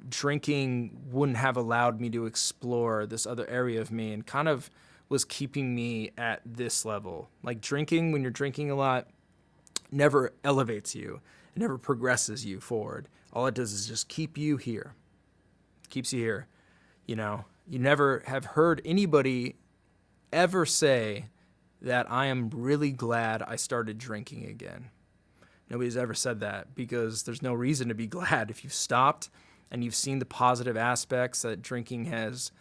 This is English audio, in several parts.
drinking wouldn't have allowed me to explore this other area of me and kind of was keeping me at this level. Like drinking, when you're drinking a lot, never elevates you. It never progresses you forward. All it does is just keep you here. Keeps you here. You know, you never have heard anybody ever say that I am really glad I started drinking again. Nobody's ever said that because there's no reason to be glad if you've stopped and you've seen the positive aspects that drinking has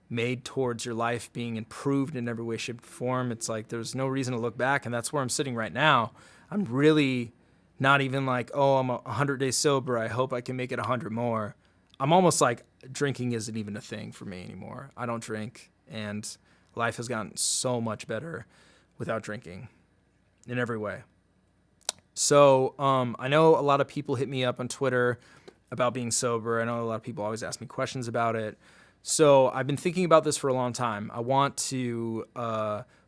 made towards your life being improved in every way, shape, or form. It's like there's no reason to look back, and that's where I'm sitting right now. I'm really not even like, oh, I'm 100 days sober. I hope I can make it 100 more. I'm almost like drinking isn't even a thing for me anymore. I don't drink, and life has gotten so much better without drinking in every way. So I know a lot of people hit me up on Twitter about being sober. I know a lot of people always ask me questions about it. So I've been thinking about this for a long time. I want to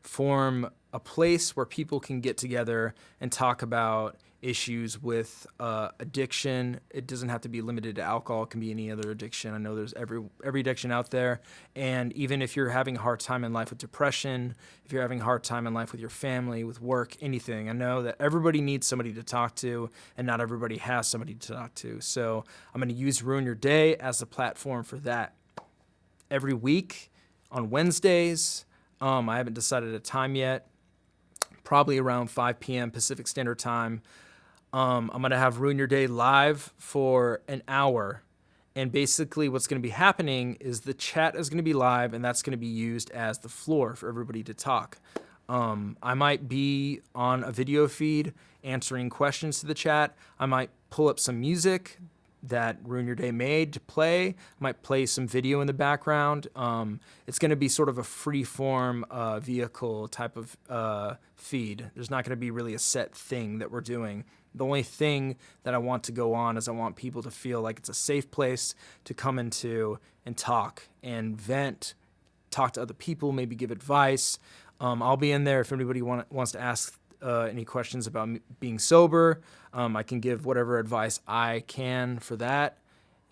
form a place where people can get together and talk about issues with addiction. It doesn't have to be limited to alcohol. It can be any other addiction. I know there's every addiction out there. And even if you're having a hard time in life with depression, if you're having a hard time in life with your family, with work, anything, I know that everybody needs somebody to talk to, and not everybody has somebody to talk to. So I'm going to use Ruin Your Day as a platform for that. Every week on Wednesdays, I haven't decided a time yet, probably around 5 p.m. Pacific Standard Time. I'm going to have Ruin Your Day live for an hour. And basically what's going to be happening is the chat is going to be live, and that's going to be used as the floor for everybody to talk. I might be on a video feed answering questions to the chat. I might pull up some music that Ruin Your Day made to play. I might play some video in the background. It's going to be sort of a free-form vehicle type of feed. There's not going to be really a set thing that we're doing. The only thing that I want to go on is I want people to feel like it's a safe place to come into and talk and vent, talk to other people, maybe give advice. I'll be in there if anybody wants to ask any questions about being sober. I can give whatever advice I can for that.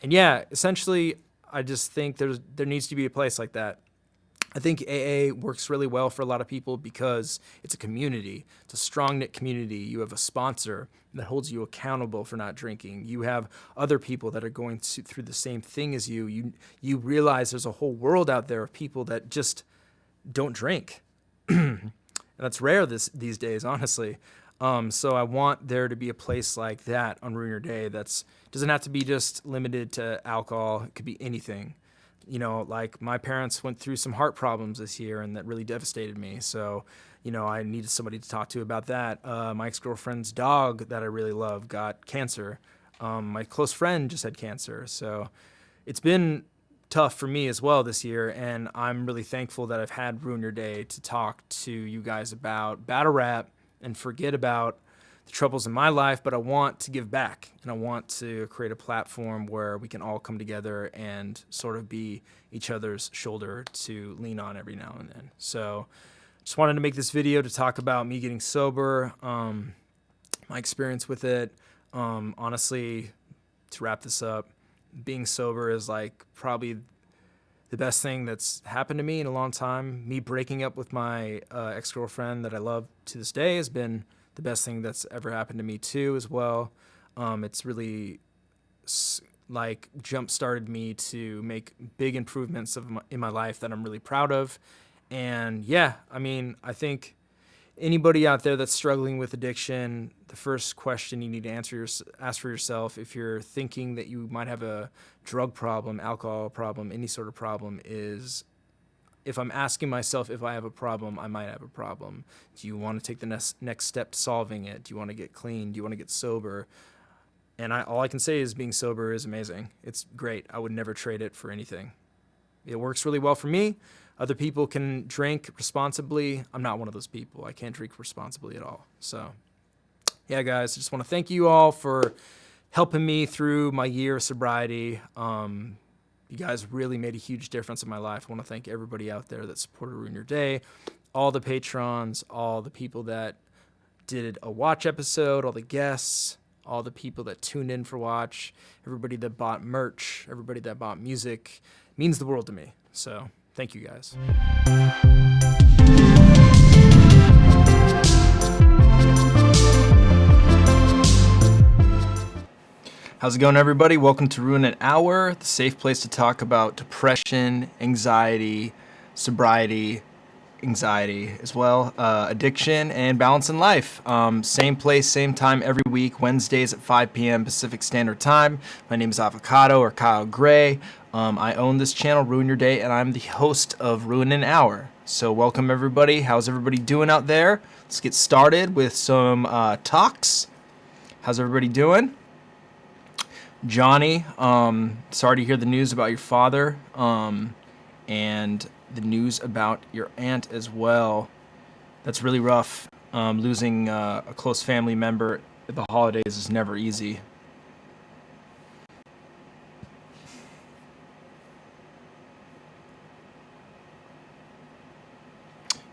And yeah, essentially, I just think there needs to be a place like that. I think AA works really well for a lot of people because it's a community. It's a strong-knit community. You have a sponsor that holds you accountable for not drinking. You have other people that are going through the same thing as you. You realize there's a whole world out there of people that just don't drink. And that's rare these days, honestly. So I want there to be a place like that on Ruin Your Day that's doesn't have to be just limited to alcohol. It could be anything. You know, like my parents went through some heart problems this year, and that really devastated me. So, you know, I needed somebody to talk to about that. My ex-girlfriend's dog that I really love got cancer. My close friend just had cancer. So it's been tough for me as well this year, and I'm really thankful that I've had Ruin Your Day to talk to you guys about battle rap and forget about the troubles in my life, but I want to give back, and I want to create a platform where we can all come together and sort of be each other's shoulder to lean on every now and then. So just wanted to make this video to talk about me getting sober, my experience with it. Honestly, to wrap this up, being sober is like probably the best thing that's happened to me in a long time. Me breaking up with my ex-girlfriend that I love to this day has been the best thing that's ever happened to me too as well. It's really like jump-started me to make big improvements in my life that I'm really proud of. And yeah, I mean, I think anybody out there that's struggling with addiction, the first question you need to ask for yourself if you're thinking that you might have a drug problem, alcohol problem, any sort of problem is, if I'm asking myself if I have a problem, I might have a problem. Do you want to take the next step to solving it? Do you want to get clean? Do you want to get sober? And all I can say is being sober is amazing. It's great. I would never trade it for anything. It works really well for me. Other people can drink responsibly. I'm not one of those people. I can't drink responsibly at all. So, yeah, guys, I just want to thank you all for helping me through my year of sobriety. You guys really made a huge difference in my life. I want to thank everybody out there that supported Ruin Your Day, all the patrons, all the people that did a watch episode, all the guests, all the people that tuned in for watch, everybody that bought merch, everybody that bought music. It means the world to me. So thank you guys. How's it going, everybody? Welcome to Ruin an Hour, the safe place to talk about depression, anxiety, sobriety, anxiety as well, addiction, and balance in life. Same place, same time every week, Wednesdays at 5 p.m. Pacific Standard Time. My name is Avocado or Kyle Gray. I own this channel, Ruin Your Day, and I'm the host of Ruin an Hour. So welcome, everybody. How's everybody doing out there? Let's get started with some talks. How's everybody doing? Johnny, sorry to hear the news about your father, and the news about your aunt as well. That's really rough. Losing a close family member at the holidays is never easy.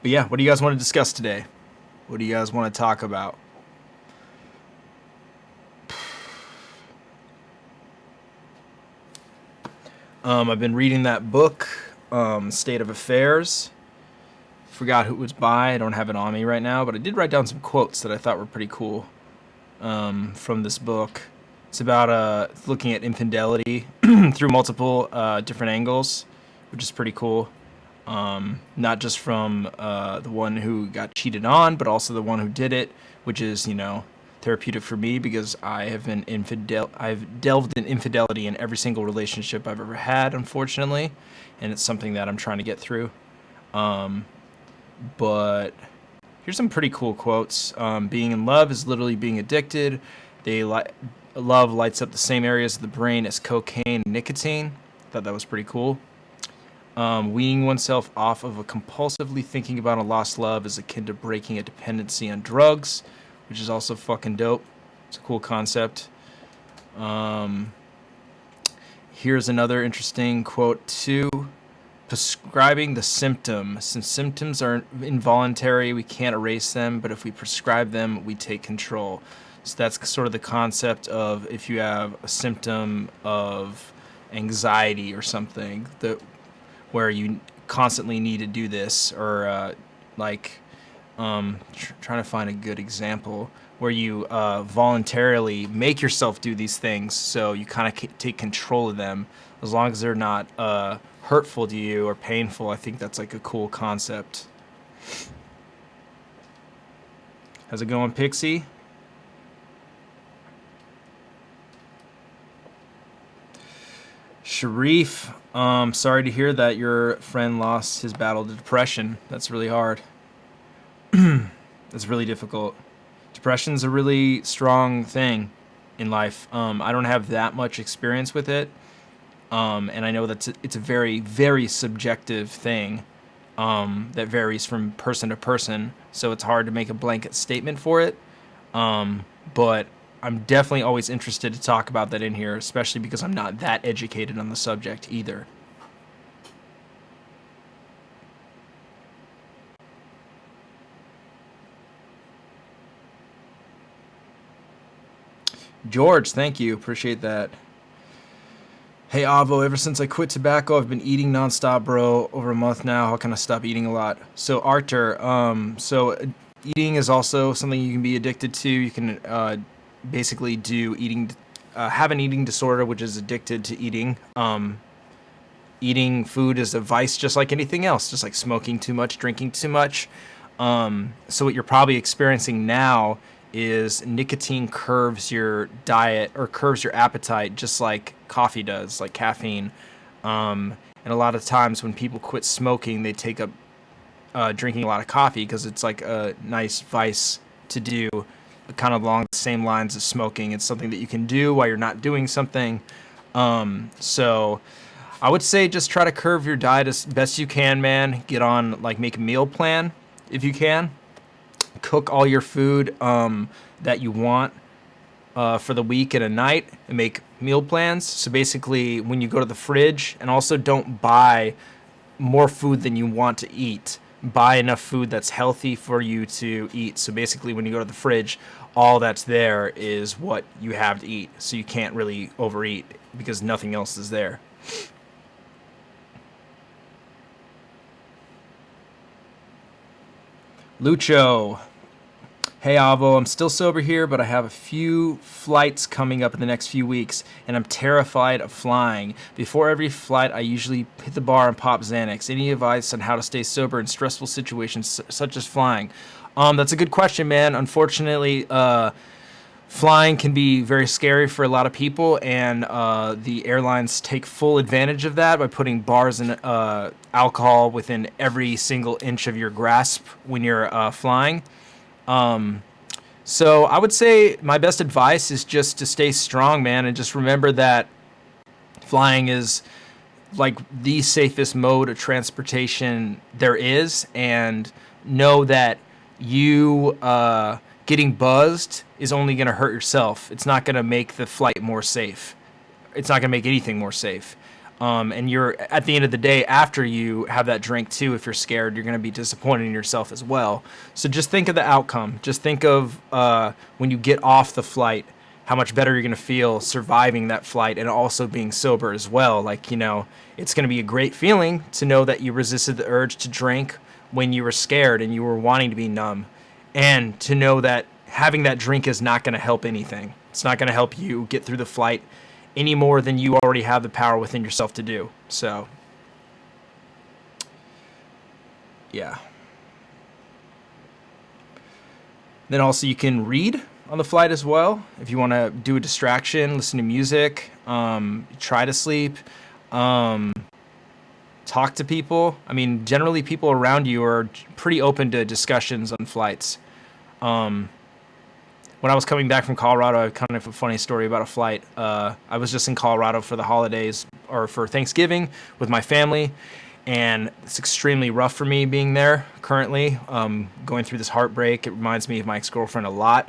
But yeah, what do you guys want to discuss today? What do you guys want to talk about? I've been reading that book, State of Affairs. Forgot who it was by. I don't have it on me right now, but I did write down some quotes that I thought were pretty cool from this book. It's about looking at infidelity through multiple different angles, which is pretty cool. Not just from the one who got cheated on, but also the one who did it, which is, therapeutic for me because I've delved in infidelity in every single relationship I've ever had, unfortunately, and it's something that I'm trying to get through. But here's some pretty cool quotes. Being in love is literally being addicted. Love lights up the same areas of the brain as cocaine and nicotine. Thought that was pretty cool. Weaning oneself off of a compulsively thinking about a lost love is akin to breaking a dependency on drugs, which is also fucking dope. It's a cool concept. Here's another interesting quote too. Prescribing the symptom. Since symptoms are involuntary, we can't erase them, but if we prescribe them, we take control. So that's sort of the concept of if you have a symptom of anxiety or something where you constantly need to do this, or trying to find a good example where you voluntarily make yourself do these things, so you kind of take control of them as long as they're not hurtful to you or painful. I think that's like a cool concept. How's it going, Pixie? Sharif, sorry to hear that your friend lost his battle to depression. That's really hard. It's really difficult. Depression's a really strong thing in life. I don't have that much experience with it, and I know that it's a very, very subjective thing that varies from person to person, so it's hard to make a blanket statement for it, but I'm definitely always interested to talk about that in here, especially because I'm not that educated on the subject either. George, thank you. Appreciate that. Hey, Avo, ever since I quit tobacco, I've been eating nonstop, bro. Over a month now. How can I stop eating a lot? So, Arthur, eating is also something you can be addicted to. You can basically have an eating disorder, which is addicted to eating. Eating food is a vice just like anything else, just like smoking too much, drinking too much. So what you're probably experiencing now is nicotine curves your diet or curves your appetite just like coffee does, like caffeine. And a lot of times when people quit smoking, they take up drinking a lot of coffee because it's like a nice vice to do, kind of along the same lines as smoking. It's something that you can do while you're not doing something. So I would say just try to curve your diet as best you can, man. Get on, make a meal plan if you can. Cook all your food that you want for the week and a night, and make meal plans. So basically, when you go to the fridge, and also don't buy more food than you want to eat. Buy enough food that's healthy for you to eat. So basically, when you go to the fridge, all that's there is what you have to eat. So you can't really overeat because nothing else is there. Lucho. Hey Avo, I'm still sober here, but I have a few flights coming up in the next few weeks, and I'm terrified of flying. Before every flight, I usually hit the bar and pop Xanax. Any advice on how to stay sober in stressful situations such as flying? That's a good question, man. Unfortunately, flying can be very scary for a lot of people, and the airlines take full advantage of that by putting bars and alcohol within every single inch of your grasp when you're flying. So I would say my best advice is just to stay strong, man, and just remember that flying is like the safest mode of transportation there is, and know that you getting buzzed is only going to hurt yourself. It's not going to make the flight more safe. It's not going to make anything more safe. And you're, at the end of the day, after you have that drink too, if you're scared, you're going to be disappointed in yourself as well. So just think of the outcome. Just think of when you get off the flight, how much better you're going to feel surviving that flight and also being sober as well. Like, you know, it's going to be a great feeling to know that you resisted the urge to drink when you were scared and you were wanting to be numb. And to know that having that drink is not going to help anything. It's not going to help you get through the flight any more than you already have the power within yourself to do. So, yeah. Then also you can read on the flight as well. If you want to do a distraction, listen to music, try to sleep, talk to people. I mean, generally people around you are pretty open to discussions on flights. When I was coming back from Colorado, I have kind of a funny story about a flight. I was just in Colorado for the holidays or for Thanksgiving with my family, and it's extremely rough for me being there currently, going through this heartbreak. It reminds me of my ex-girlfriend a lot.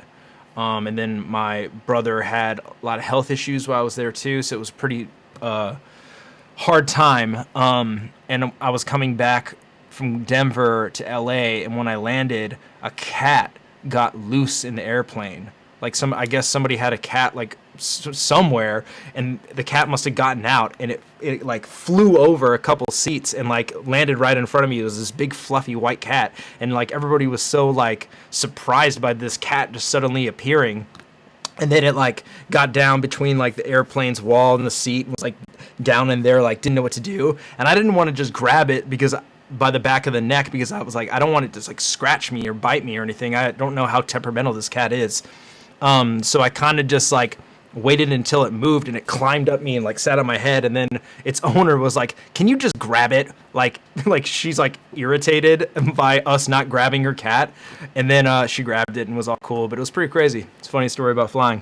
And then my brother had a lot of health issues while I was there too, so it was a pretty hard time. And I was coming back from Denver to LA, and when I landed, a cat got loose in the airplane. Like I guess somebody had a cat like somewhere, and the cat must have gotten out, and it like flew over a couple seats and like landed right in front of me. It was this big fluffy white cat, and like everybody was so like surprised by this cat just suddenly appearing. And then it like got down between like the airplane's wall and the seat and was like down in there, like didn't know what to do. And I didn't want to just grab it because by the back of the neck, because I was like, I don't want it to like scratch me or bite me or anything. I don't know how temperamental this cat is. So I kind of just like waited until it moved, and it climbed up me and like sat on my head. And then its owner was like, can you just grab it? Like she's like irritated by us not grabbing her cat. And then she grabbed it and was all cool, but it was pretty crazy. It's a funny story about flying.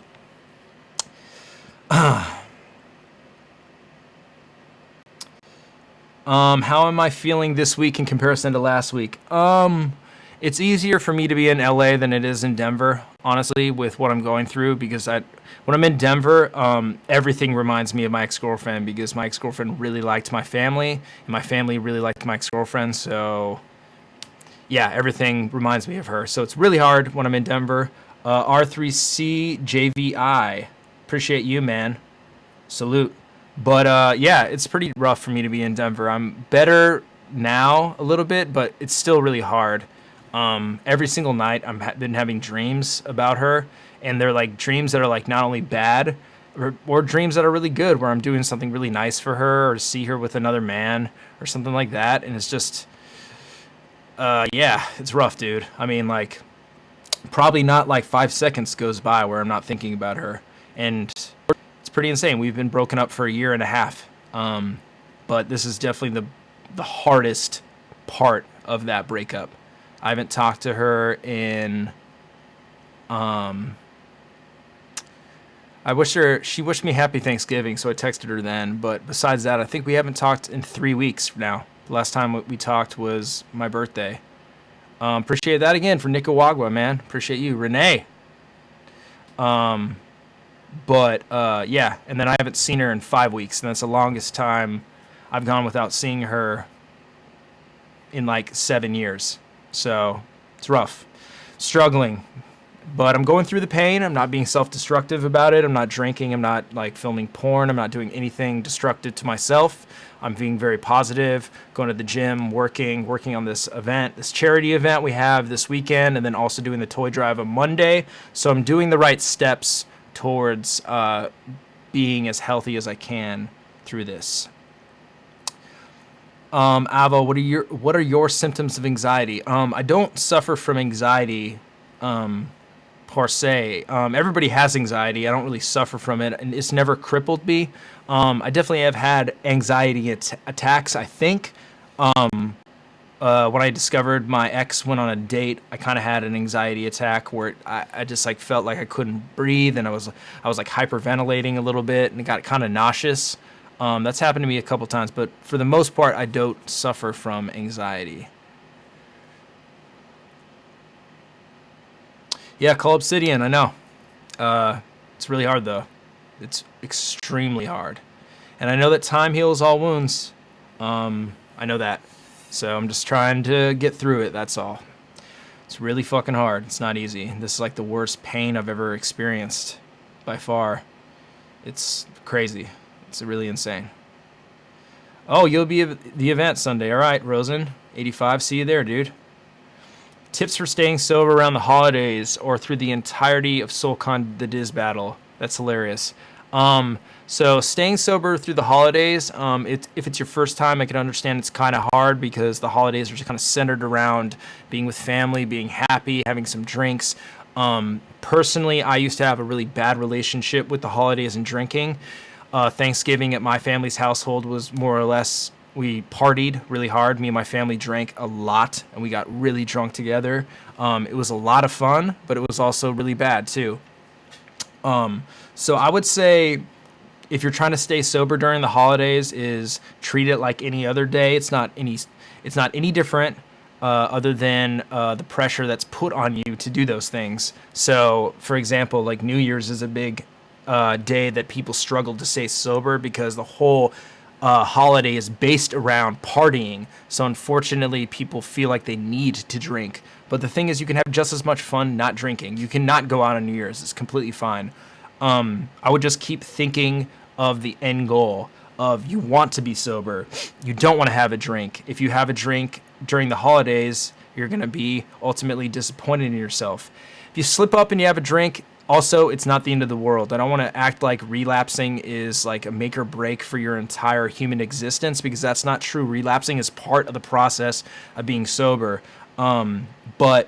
How am I feeling this week in comparison to last week? It's easier for me to be in LA than it is in Denver, honestly, with what I'm going through, because when I'm in Denver, everything reminds me of my ex-girlfriend, because my ex-girlfriend really liked my family, and my family really liked my ex-girlfriend, so yeah, everything reminds me of her. So it's really hard when I'm in Denver. R3C JVI, appreciate you, man. Salute. But yeah, it's pretty rough for me to be in Denver. I'm better now a little bit, but it's still really hard. Every single night I've been having dreams about her, and they're like dreams that are like not only bad, or dreams that are really good, where I'm doing something really nice for her, or see her with another man or something like that. And it's just, yeah, it's rough, dude. I mean, like, probably not like 5 seconds goes by where I'm not thinking about her. And it's pretty insane. We've been broken up for a year and a half. But this is definitely the hardest part of that breakup. I haven't talked to her in, she wished me happy Thanksgiving, so I texted her then. But besides that, I think we haven't talked in 3 weeks now. The last time we talked was my birthday. Appreciate that again for Nicaragua, man. Appreciate you, Renee. But yeah, and then I haven't seen her in 5 weeks, and that's the longest time I've gone without seeing her in like 7 years. So it's rough. Struggling. But I'm going through the pain. I'm not being self-destructive about it. I'm not drinking. I'm not like filming porn. I'm not doing anything destructive to myself. I'm being very positive, going to the gym, working on this event, this charity event we have this weekend, and then also doing the toy drive on Monday. So I'm doing the right steps towards being as healthy as I can through this. Avo, what are your symptoms of anxiety? I don't suffer from anxiety per se. Everybody has anxiety. I don't really suffer from it, and it's never crippled me. I definitely have had anxiety attacks, I think. When I discovered my ex went on a date, I kind of had an anxiety attack where I just like felt like I couldn't breathe, and I was like hyperventilating a little bit, and it got kind of nauseous. That's happened to me a couple times, but for the most part, I don't suffer from anxiety. Yeah, call Obsidian, I know. It's really hard, though. It's extremely hard. And I know that time heals all wounds. I know that. So I'm just trying to get through it, that's all. It's really fucking hard. It's not easy. This is like the worst pain I've ever experienced, by far. It's crazy. It's really insane. Oh, you'll be at the event Sunday. All right, Rosen. 85, see you there, dude. Tips for staying sober around the holidays or through the entirety of SoulCon the Diz battle. That's hilarious. So staying sober through the holidays, if it's your first time, I can understand it's kind of hard because the holidays are just kind of centered around being with family, being happy, having some drinks. Personally, I used to have a really bad relationship with the holidays and drinking. Thanksgiving at my family's household was more or less, we partied really hard. Me and my family drank a lot, and we got really drunk together. It was a lot of fun, but it was also really bad too. So I would say if you're trying to stay sober during the holidays, is treat it like any other day. It's not any different other than the pressure that's put on you to do those things. So, for example, like New Year's is a big day that people struggle to stay sober because the whole holiday is based around partying. So unfortunately, people feel like they need to drink. But the thing is, you can have just as much fun not drinking. You cannot go out on New Year's. It's completely fine. I would just keep thinking of the end goal of you want to be sober. You don't want to have a drink. If you have a drink during the holidays, you're going to be ultimately disappointed in yourself. If you slip up and you have a drink, also, it's not the end of the world. I don't want to act like relapsing is like a make or break for your entire human existence, because that's not true. Relapsing is part of the process of being sober. But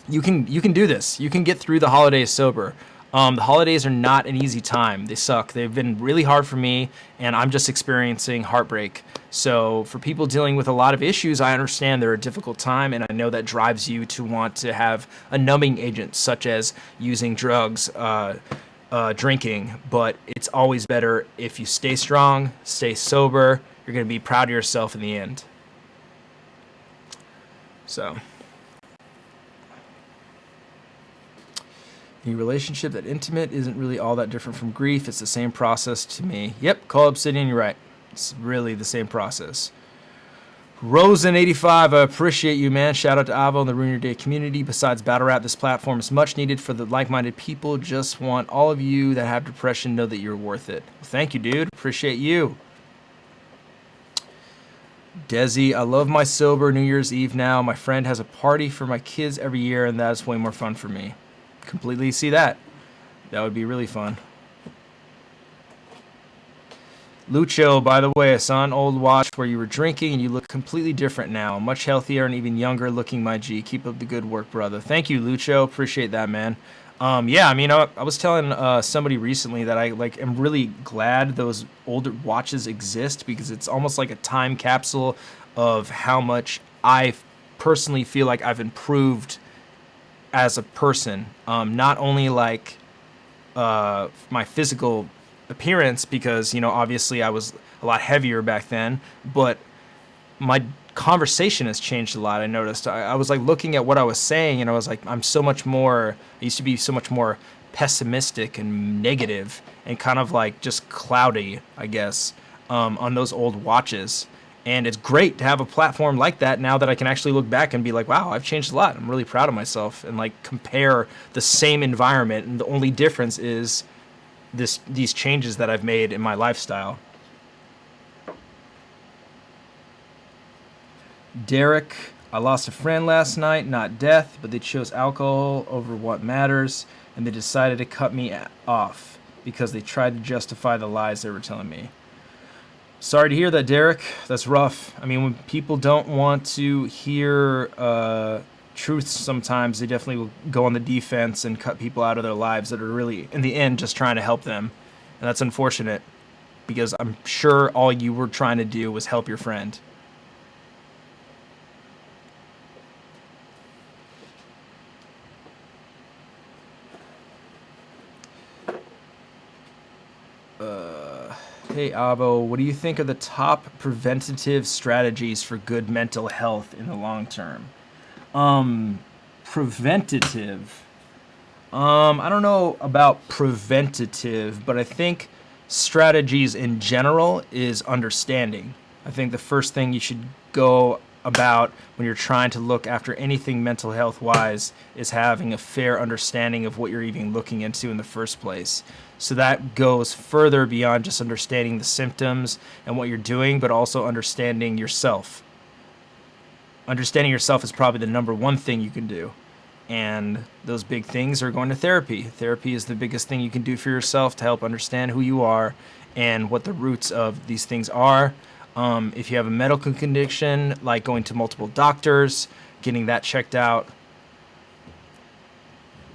you can do this. You can get through the holidays sober. The holidays are not an easy time. They suck. They've been really hard for me, and I'm just experiencing heartbreak. So for people dealing with a lot of issues, I understand they're a difficult time, and I know that drives you to want to have a numbing agent, such as using drugs, drinking. But it's always better if you stay strong, stay sober. You're going to be proud of yourself in the end. So the relationship that intimate isn't really all that different from grief. It's the same process to me. Yep, call Obsidian, you're right. It's really the same process. Rosen85, I appreciate you, man. Shout out to Avo and the Ruin Your Day community. Besides Battle Rap, this platform is much needed for the like-minded people. Just want all of you that have depression know that you're worth it. Well, thank you, dude. Appreciate you. Desi, I love my sober New Year's Eve now. My friend has a party for my kids every year, and that's way more fun for me. Completely see that. That would be really fun. Lucho, by the way, I saw an old watch where you were drinking and you look completely different now. Much healthier and even younger looking, my G. Keep up the good work, brother. Thank you, Lucho. Appreciate that, man. Yeah, I mean, I was telling somebody recently that I am really glad those older watches exist, because it's almost like a time capsule of how much I personally feel like I've improved as a person. Not only like my physical appearance, because obviously I was a lot heavier back then, but my conversation has changed a lot. I noticed I was like looking at what I was saying, and I was like, I used to be so much more pessimistic and negative and kind of like just cloudy, I guess, on those old watches. And it's great to have a platform like that now that I can actually look back and be like, wow, I've changed a lot. I'm really proud of myself, and like compare the same environment. And the only difference is these changes that I've made in my lifestyle. Derek, I lost a friend last night, not death, but they chose alcohol over what matters, and they decided to cut me off because they tried to justify the lies they were telling me. Sorry to hear that, Derek. That's rough. I mean, when people don't want to hear truth sometimes, they definitely will go on the defense and cut people out of their lives that are really, in the end, just trying to help them. And that's unfortunate, because I'm sure all you were trying to do was help your friend. Hey, Avo, what do you think are the top preventative strategies for good mental health in the long term? Preventative. I don't know about preventative, but I think strategies in general is understanding. I think the first thing you should go about when you're trying to look after anything mental health wise is having a fair understanding of what you're even looking into in the first place. So that goes further beyond just understanding the symptoms and what you're doing, but also understanding yourself. Understanding yourself is probably the number one thing you can do. And those big things are going to therapy. Therapy is the biggest thing you can do for yourself to help understand who you are and what the roots of these things are. If you have a medical condition, like going to multiple doctors, getting that checked out,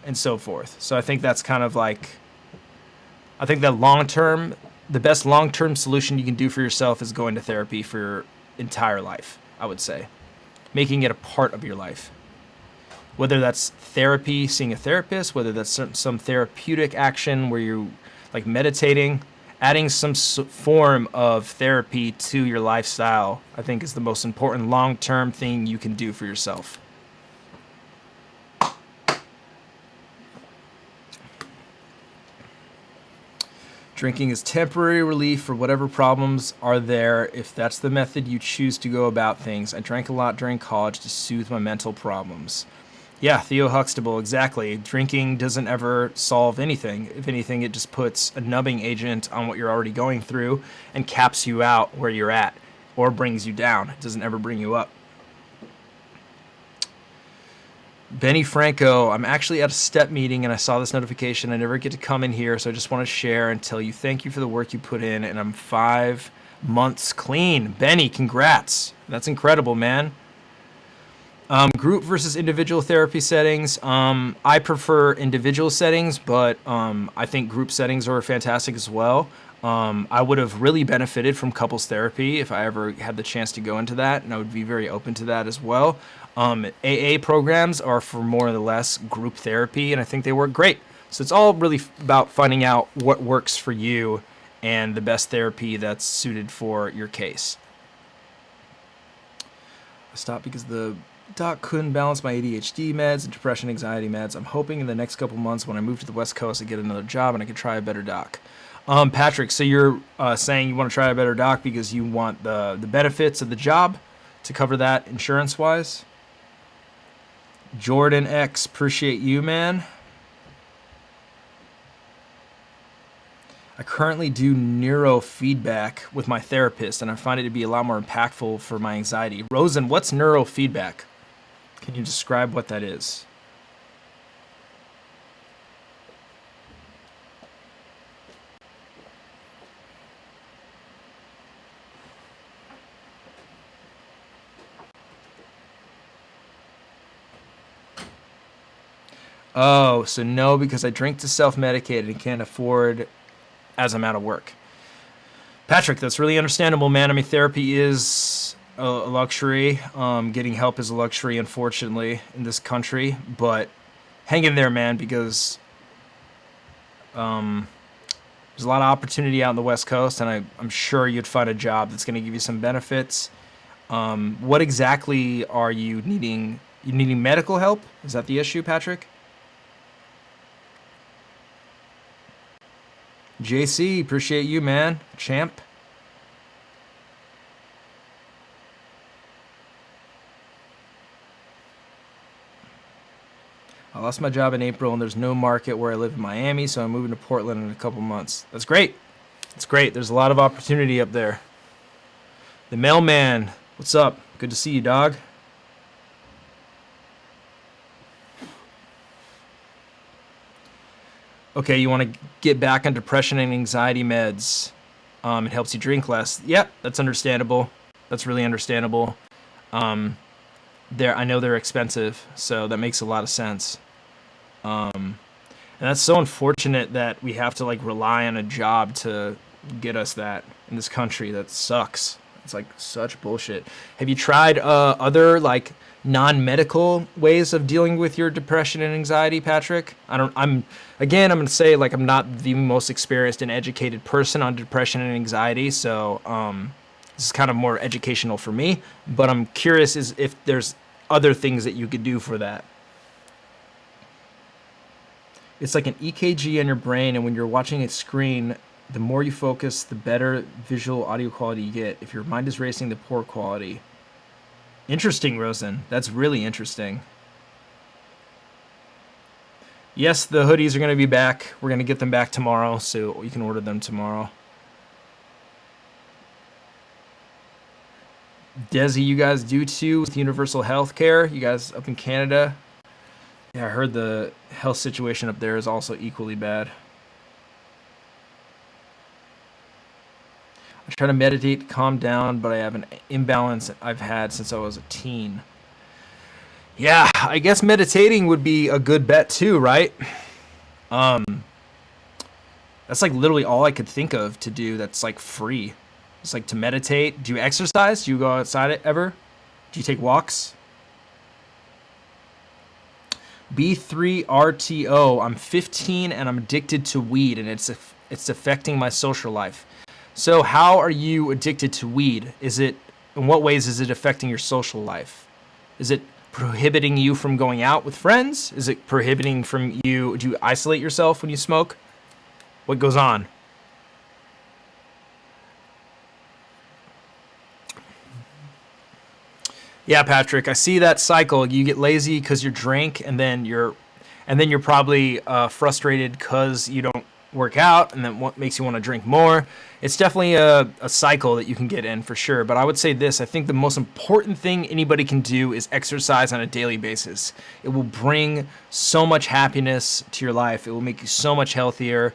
and so forth. So I think that's kind of like, I think that the best long-term solution you can do for yourself is going to therapy for your entire life, I would say. Making it a part of your life. Whether that's therapy, seeing a therapist, whether that's some therapeutic action where you're like meditating, adding some form of therapy to your lifestyle, I think is the most important long-term thing you can do for yourself. Drinking is temporary relief for whatever problems are there, if that's the method you choose to go about things. I drank a lot during college to soothe my mental problems. Yeah, Theo Huxtable, exactly. Drinking doesn't ever solve anything. If anything, it just puts a numbing agent on what you're already going through and caps you out where you're at, or brings you down. It doesn't ever bring you up. Benny Franco, I'm actually at a step meeting and I saw this notification. I never get to come in here, so I just want to share and tell you thank you for the work you put in, and I'm 5 months clean. Benny, congrats. That's incredible, man. Group versus individual therapy settings. I prefer individual settings, but I think group settings are fantastic as well. I would have really benefited from couples therapy if I ever had the chance to go into that, and I would be very open to that as well. AA programs are for more or less group therapy, and I think they work great. So it's all really about finding out what works for you and the best therapy that's suited for your case. I stopped because the doc couldn't balance my ADHD meds and depression anxiety meds. I'm hoping in the next couple months when I move to the West Coast I get another job and I can try a better doc. Patrick, so you're saying you want to try a better doc because you want the benefits of the job to cover that insurance-wise? Jordan X, appreciate you, man. I currently do neurofeedback with my therapist, and I find it to be a lot more impactful for my anxiety. Rosen, what's neurofeedback? Can you describe what that is? Oh, so no, because I drink to self-medicate and can't afford as I'm out of work. Patrick, that's really understandable, man. I mean, therapy is a luxury. Getting help is a luxury, unfortunately, in this country. But hang in there, man, because there's a lot of opportunity out on the West Coast, and I'm sure you'd find a job that's going to give you some benefits. What exactly are you needing? You needing medical help? Is that the issue, Patrick? JC, appreciate you, man. Champ. I lost my job in April, and there's no market where I live in Miami, so I'm moving to Portland in a couple months. That's great. That's great. There's a lot of opportunity up there. The mailman, what's up? Good to see you, dog. Okay, you want to get back on depression and anxiety meds. It helps you drink less. Yep, that's understandable. That's really understandable. I know they're expensive, so that makes a lot of sense. And that's so unfortunate that we have to like rely on a job to get us that in this country. That sucks. It's like such bullshit. Have you tried other like non-medical ways of dealing with your depression and anxiety, Patrick? I'm going to say like I'm not the most experienced and educated person on depression and anxiety, so this is kind of more educational for me, but I'm curious if there's other things that you could do for that. It's like an EKG on your brain, and when you're watching a screen, the more you focus, the better visual audio quality you get. If your mind is racing, the poor quality. Interesting, Rosen. That's really interesting. Yes, the hoodies are going to be back. We're going to get them back tomorrow, so you can order them tomorrow. Desi, you guys do too with universal health care? You guys up in Canada? Yeah, I heard the health situation up there is also equally bad. I try to meditate to calm down, but I have an imbalance I've had since I was a teen. Yeah, I guess meditating would be a good bet too, right? That's like literally all I could think of to do that's like free. It's like to meditate. Do you exercise? Do you go outside it ever? Do you take walks? B3RTO. I'm 15 and I'm addicted to weed, and it's affecting my social life. So how are you addicted to weed? In what ways is it affecting your social life? Is it prohibiting you from going out with friends? Is it prohibiting from you? Do you isolate yourself when you smoke? What goes on? Yeah, Patrick, I see that cycle. You get lazy because you drink, and then you're probably frustrated because you don't work out, and then what makes you want to drink more. It's definitely a cycle that you can get in for sure. But I would say this, I think the most important thing anybody can do is exercise on a daily basis. It will bring so much happiness to your life. It will make you so much healthier.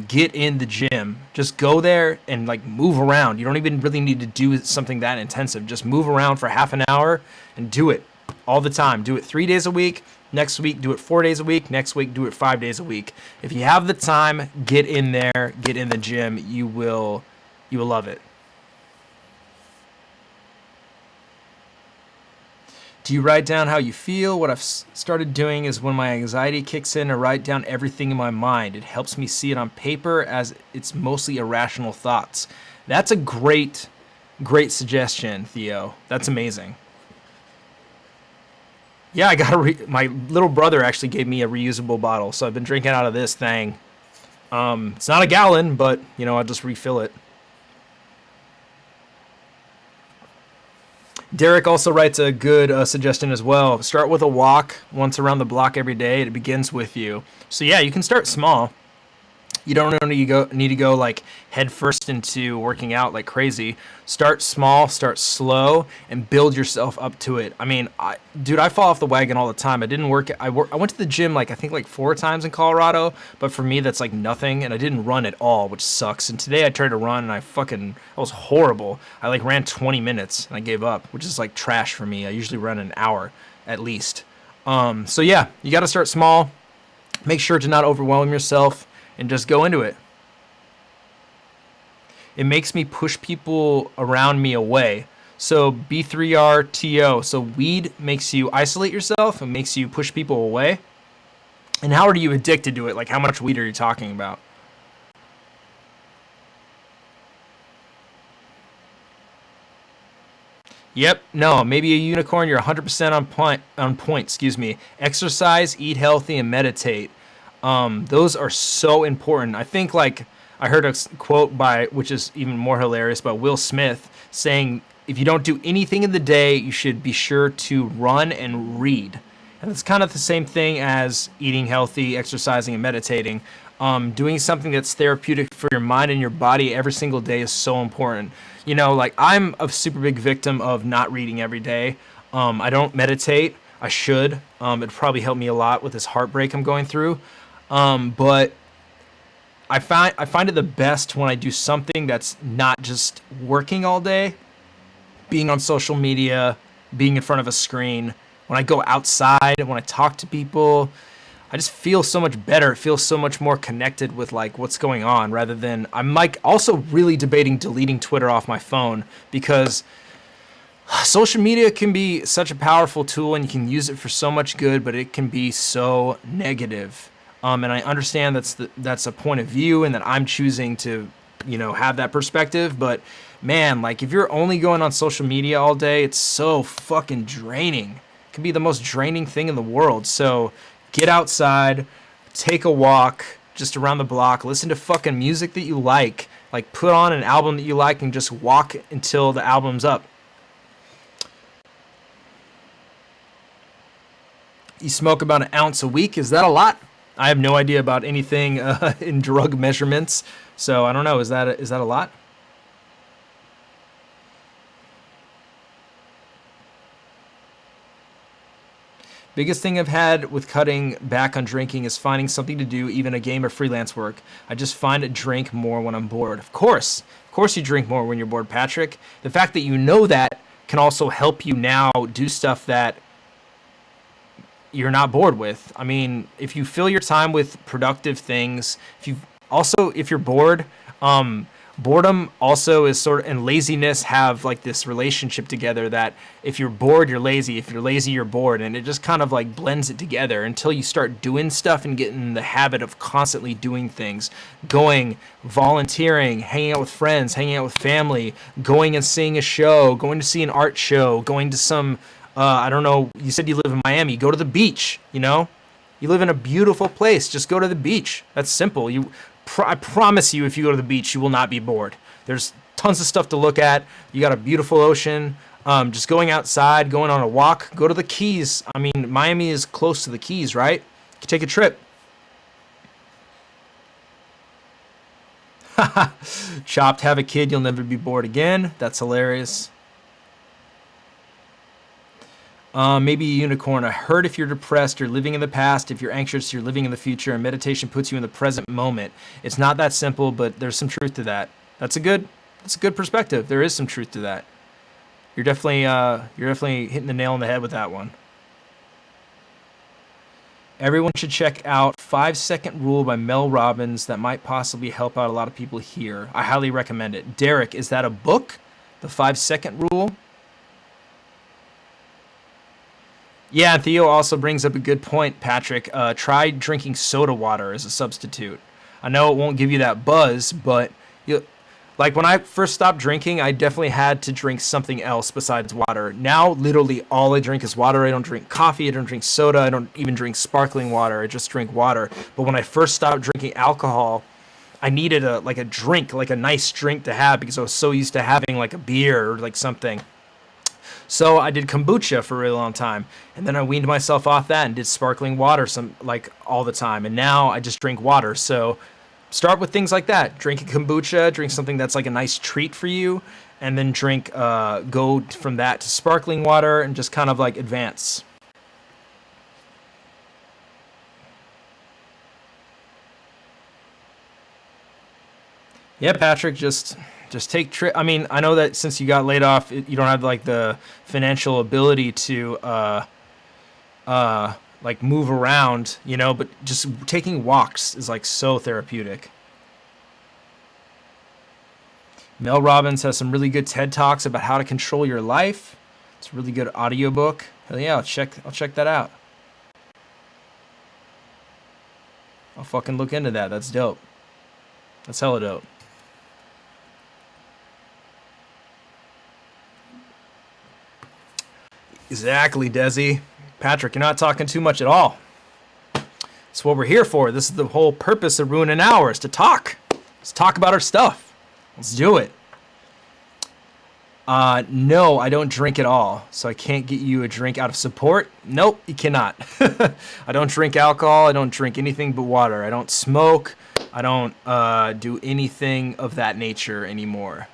Get in the gym. Just go there and like move around. You don't even really need to do something that intensive. Just move around for half an hour and do it all the time. Do it 3 days a week. Next week, do it 4 days a week. Next week, do it 5 days a week. If you have the time, get in there, get in the gym. You will love it. Do you write down how you feel? What I've started doing is when my anxiety kicks in, I write down everything in my mind. It helps me see it on paper as it's mostly irrational thoughts. That's a great suggestion, Theo. That's amazing. Yeah, I got my little brother actually gave me a reusable bottle, so I've been drinking out of this thing. It's not a gallon, but I'll just refill it. Derek also writes a good suggestion as well. Start with a walk once around the block every day. It begins with you. So yeah, you can start small. You don't need to go like head first into working out like crazy. Start small, start slow, and build yourself up to it. I mean, I fall off the wagon all the time. I went to the gym I think 4 times in Colorado, but for me that's like nothing, and I didn't run at all, which sucks. And today I tried to run, and I was horrible. I like ran 20 minutes and I gave up, which is like trash for me. I usually run an hour at least. So yeah, you got to start small. Make sure to not overwhelm yourself. And just go into it. It makes me push people around me away. So B3RTO. So weed makes you isolate yourself and makes you push people away. And how are you addicted to it? Like how much weed are you talking about? Yep. No, maybe a unicorn. You're 100% on point. Excuse me. Exercise, eat healthy, and meditate. Those are so important. I think I heard a quote which is even more hilarious, by Will Smith saying, if you don't do anything in the day, you should be sure to run and read. And it's kind of the same thing as eating healthy, exercising, and meditating. Doing something that's therapeutic for your mind and your body every single day is so important. You know, like I'm a super big victim of not reading every day. I don't meditate. I should. It'd probably help me a lot with this heartbreak I'm going through. But I find it the best when I do something that's not just working all day, being on social media, being in front of a screen. When I go outside and when I talk to people, I just feel so much better. It feels so much more connected with like what's going on, rather than I'm like also really debating deleting Twitter off my phone, because social media can be such a powerful tool and you can use it for so much good, but it can be so negative. And I understand that's a point of view and that I'm choosing to, have that perspective. But man, like if you're only going on social media all day, it's so fucking draining. It can be the most draining thing in the world. So get outside, take a walk just around the block, listen to fucking music that you like put on an album that you like and just walk until the album's up. You smoke about an ounce a week. Is that a lot? I have no idea about anything in drug measurements, so I don't know. Is that a lot? Biggest thing I've had with cutting back on drinking is finding something to do, even a game or freelance work. I just find it drink more when I'm bored. Of course you drink more when you're bored, Patrick. The fact that you know that can also help you now do stuff that you're not bored with. I mean, if you fill your time with productive things, if you're bored, boredom also is and laziness have like this relationship together, that if you're bored, you're lazy. If you're lazy, you're bored. And it just kind of like blends it together until you start doing stuff and get in the habit of constantly doing things, going, volunteering, hanging out with friends, hanging out with family, going and seeing a show, going to see an art show, going to some, I don't know, you said you live in Miami, go to the beach, You live in a beautiful place, just go to the beach. That's simple. I promise you, if you go to the beach, you will not be bored. There's tons of stuff to look at. You got a beautiful ocean. Just going outside, going on a walk, go to the Keys. I mean, Miami is close to the Keys, right? You can take a trip. Chopped, have a kid, you'll never be bored again. That's hilarious. Maybe a unicorn. I heard if you're depressed, you're living in the past. If you're anxious, you're living in the future. And meditation puts you in the present moment. It's not that simple, but there's some truth to that. That's a good perspective. There is some truth to that. You're definitely hitting the nail on the head with that one. Everyone should check out 5-Second Rule by Mel Robbins. That might possibly help out a lot of people here. I highly recommend it. Derek, is that a book? The 5-Second Rule? Yeah, Theo also brings up a good point, Patrick. Try drinking soda water as a substitute. I know it won't give you that buzz, but like when I first stopped drinking, I definitely had to drink something else besides water. Now, literally all I drink is water. I don't drink coffee. I don't drink soda. I don't even drink sparkling water. I just drink water. But when I first stopped drinking alcohol, I needed a drink, like a nice drink to have, because I was so used to having like a beer or like something. So I did kombucha for a really long time, and then I weaned myself off that and did sparkling water all the time. And now I just drink water. So start with things like that. Drink a kombucha, drink something that's like a nice treat for you, and then go from that to sparkling water and just kind of like advance. Yeah, Patrick, just take I mean, I know that since you got laid off, you don't have like the financial ability to like move around, but just taking walks is like so therapeutic. Mel Robbins has some really good TED Talks about how to control your life. It's a really good audiobook. Hell yeah, I'll check that out. I'll fucking look into that. That's dope. That's hella dope. Exactly, Desi. Patrick, you're not talking too much at all. That's what we're here for. This is the whole purpose of Ruin an Hour, is to talk. Let's talk about our stuff. Let's do it. No, I don't drink at all, so I can't get you a drink out of support. Nope, you cannot. I don't drink alcohol. I don't drink anything but water. I don't smoke. I don't do anything of that nature anymore.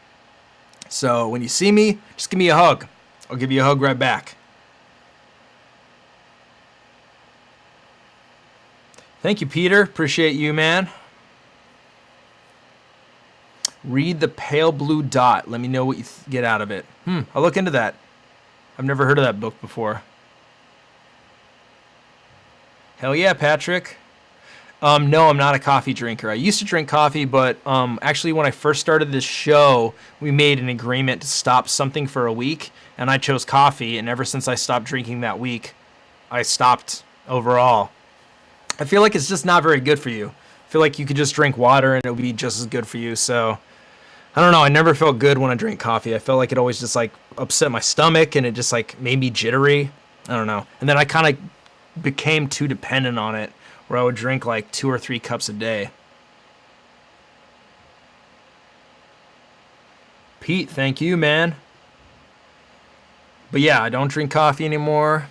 So when you see me, just give me a hug. I'll give you a hug right back. Thank you, Peter. Appreciate you, man. Read the pale blue dot. Let me know what you get out of it. I'll look into that. I've never heard of that book before. Hell yeah, Patrick. No, I'm not a coffee drinker. I used to drink coffee, but actually when I first started this show, we made an agreement to stop something for a week, and I chose coffee, and ever since I stopped drinking that week, I stopped overall. I feel like it's just not very good for you. I feel like you could just drink water and it would be just as good for you, so I don't know. I never felt good when I drank coffee. I felt like it always just like upset my stomach and it just like made me jittery. I don't know. And then I kind of became too dependent on it where I would drink like 2 or 3 cups a day. Pete, thank you, man. But yeah, I don't drink coffee anymore.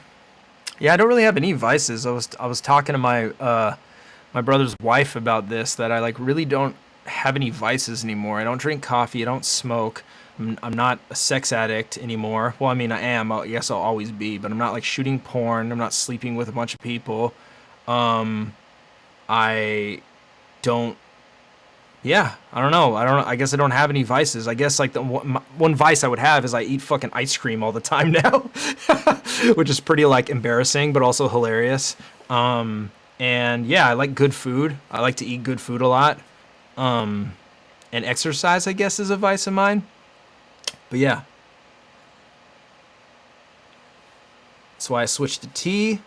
Yeah, I don't really have any vices. I was talking to my my brother's wife about this, that I like really don't have any vices anymore. I don't drink coffee. I don't smoke. I'm not a sex addict anymore. Well, I mean, I am. I guess I'll always be, but I'm not like shooting porn. I'm not sleeping with a bunch of people. I don't. Yeah, I don't know. I guess I don't have any vices. I guess like the one vice I would have is I eat fucking ice cream all the time now, which is pretty like embarrassing, but also hilarious. And yeah, I like good food. I like to eat good food a lot. And exercise, I guess, is a vice of mine. But yeah. That's why I switched to tea.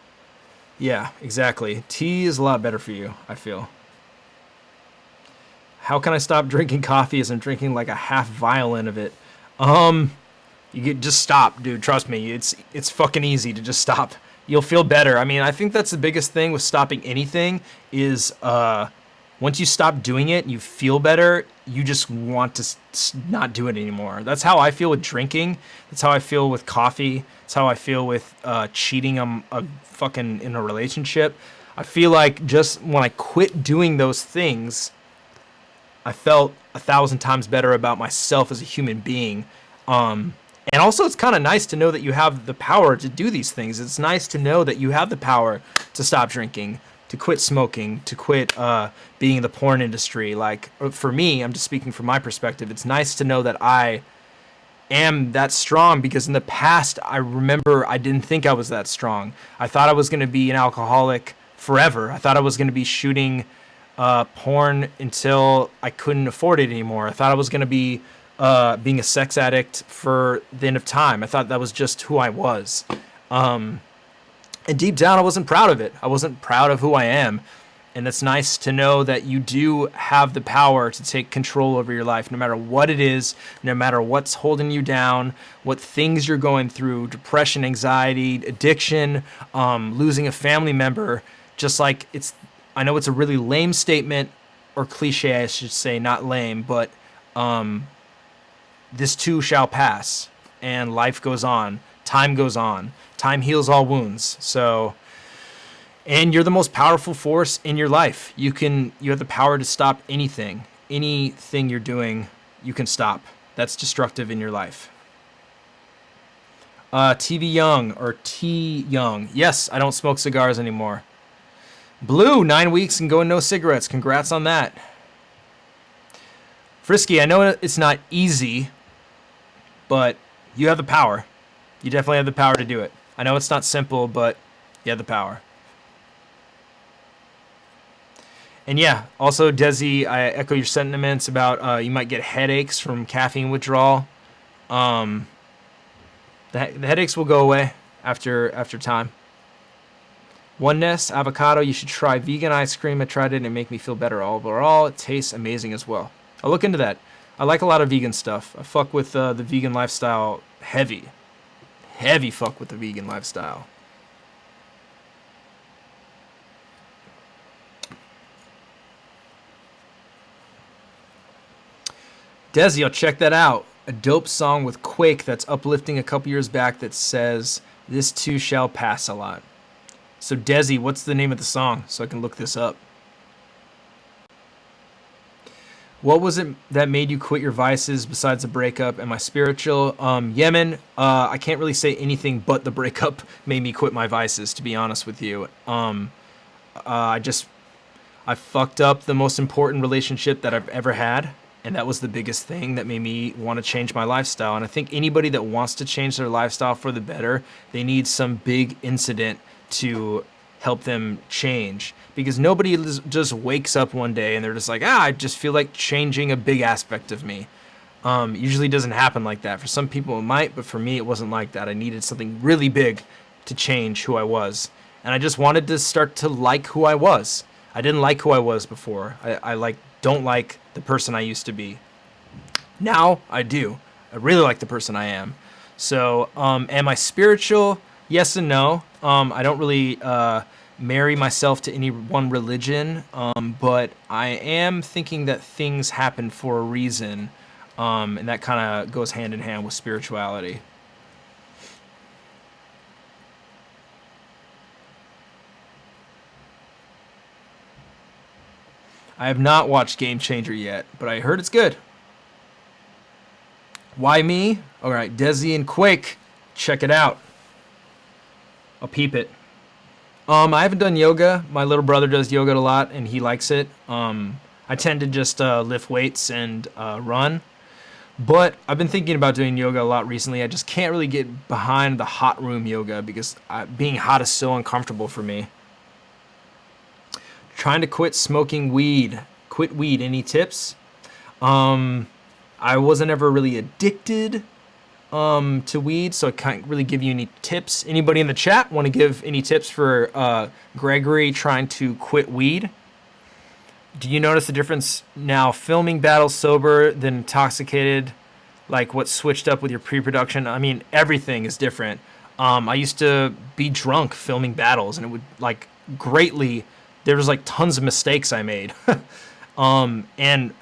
Yeah, exactly. Tea is a lot better for you, I feel. How can I stop drinking coffee as I'm drinking like a half violin of it? Just stop, dude. Trust me. It's fucking easy to just stop. You'll feel better. I mean, I think that's the biggest thing with stopping anything is once you stop doing it and you feel better, you just want to not do it anymore. That's how I feel with drinking. That's how I feel with coffee. That's how I feel with cheating on fucking in a relationship. I feel like just when I quit doing those things, I felt 1,000 times better about myself as a human being. And also, it's kind of nice to know that you have the power to do these things. It's nice to know that you have the power to stop drinking, to quit smoking, to quit being in the porn industry. Like, for me, I'm just speaking from my perspective, it's nice to know that I am that strong, because in the past, I remember I didn't think I was that strong. I thought I was going to be an alcoholic forever. I thought I was going to be shooting porn until I couldn't afford it anymore. I thought I was going to be being a sex addict for the end of time. I thought that was just who I was. And deep down, I wasn't proud of it. I wasn't proud of who I am. And it's nice to know that you do have the power to take control over your life, no matter what it is, no matter what's holding you down, what things you're going through, depression, anxiety, addiction, losing a family member. Just like I know it's a really lame statement, or cliche, I should say, not lame, but this too shall pass, and life goes on. Time goes on. Time heals all wounds. So, and you're the most powerful force in your life. You have the power to stop anything you're doing. You can stop. That's destructive in your life. TV Young, or T Young. Yes, I don't smoke cigars anymore. Blue, 9 weeks and going no cigarettes. Congrats on that. Frisky, I know it's not easy, but you have the power. You definitely have the power to do it. I know it's not simple, but you have the power. And yeah, also, Desi, I echo your sentiments about you might get headaches from caffeine withdrawal. The headaches will go away after time. Oneness, avocado, you should try vegan ice cream. I tried it and it made me feel better overall. It tastes amazing as well. I'll look into that. I like a lot of vegan stuff. I fuck with the vegan lifestyle heavy. Heavy fuck with the vegan lifestyle. Desi, I'll check that out. a dope song with Quake that's uplifting a couple years back that says, "This too shall pass" a lot. So Desi, what's the name of the song so I can look this up? What was it that made you quit your vices besides the breakup? Am I spiritual? Yemen, I can't really say anything but the breakup made me quit my vices, to be honest with you. I fucked up the most important relationship that I've ever had, and that was the biggest thing that made me want to change my lifestyle. And I think anybody that wants to change their lifestyle for the better, they need some big incident to help them change, because nobody just wakes up one day and they're just like, I just feel like changing a big aspect of me. Usually doesn't happen like that. For some people it might, but for me it wasn't like that. I needed something really big to change who I was, and I just wanted to start to like who I was. I didn't like who I was before. I don't like the person I used to be. Now I do. I really like the person I am. So am I spiritual? Yes and no. I don't really marry myself to any one religion, but I am thinking that things happen for a reason, and that kind of goes hand in hand with spirituality. I have not watched Game Changer yet, but I heard it's good. Why me? All right, Desi and Quake, check it out. I'll peep it. I haven't done yoga. My little brother does yoga a lot, and he likes it. I tend to just lift weights and run. But I've been thinking about doing yoga a lot recently. I just can't really get behind the hot room yoga because being hot is so uncomfortable for me. Trying to quit smoking weed. Quit weed. Any tips? I wasn't ever really addicted to weed, so I can't really give you any tips. Anybody in the chat want to give any tips for Gregory trying to quit weed? Do you notice the difference now filming battles sober than intoxicated? Like what switched up with your pre-production? I mean, everything is different. I used to be drunk filming battles, and it would like greatly, there was like tons of mistakes I made. And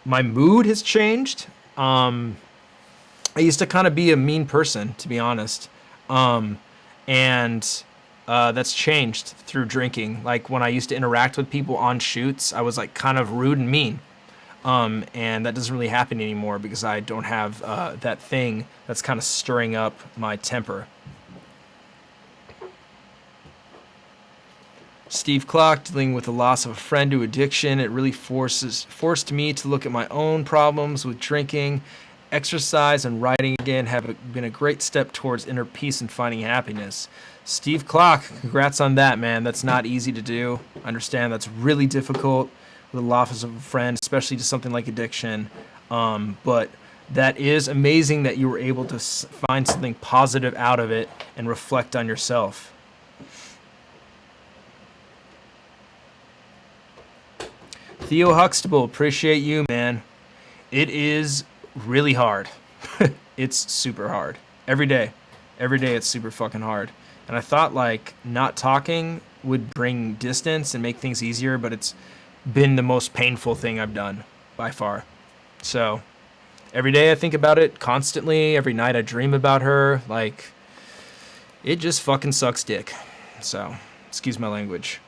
my mood has changed. I used to kind of be a mean person, to be honest. And that's changed through drinking. Like when I used to interact with people on shoots, I was like kind of rude and mean. And that doesn't really happen anymore because I don't have that thing that's kind of stirring up my temper. Steve Clock, dealing with the loss of a friend to addiction. It really forced me to look at my own problems with drinking. Exercise and writing again have been a great step towards inner peace and finding happiness. Steve Clock, congrats on that, man. That's not easy to do. I understand that's really difficult with the loss of a friend, especially to something like addiction. But that is amazing that you were able to find something positive out of it and reflect on yourself. Theo Huxtable, appreciate you, man. It is really hard. It's super hard. Every day it's super fucking hard. And I thought like not talking would bring distance and make things easier, but it's been the most painful thing I've done by far. So every day I think about it constantly. Every night I dream about her. Like it just fucking sucks dick. So excuse my language.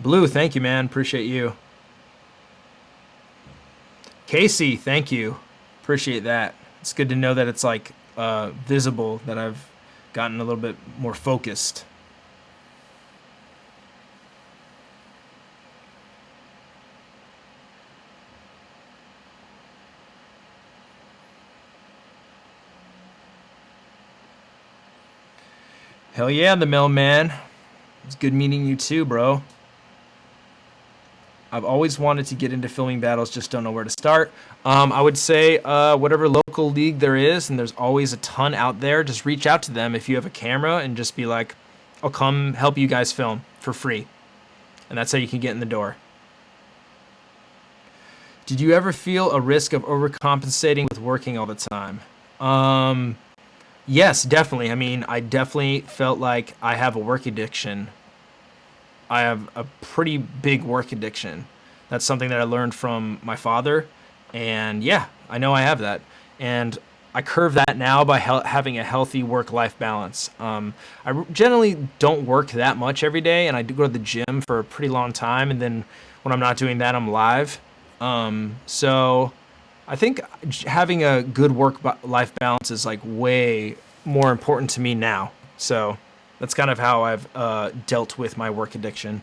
Blue, thank you, man. Appreciate you. Casey, thank you. Appreciate that. It's good to know that it's like visible, that I've gotten a little bit more focused. Hell yeah, the mailman. It's good meeting you too, bro. I've always wanted to get into filming battles, just don't know where to start. I would say whatever local league there is, and there's always a ton out there, just reach out to them if you have a camera and just be like, I'll come help you guys film for free. And that's how you can get in the door. Did you ever feel a risk of overcompensating with working all the time? Yes, definitely. I mean, I definitely felt like I have a work addiction. I have a pretty big work addiction. That's something that I learned from my father. And yeah, I know I have that. And I curve that now by having a healthy work-life balance. Generally don't work that much every day, and I do go to the gym for a pretty long time, and then when I'm not doing that, I'm live. So I think having a good work-life balance is like way more important to me now. So that's kind of how I've dealt with my work addiction.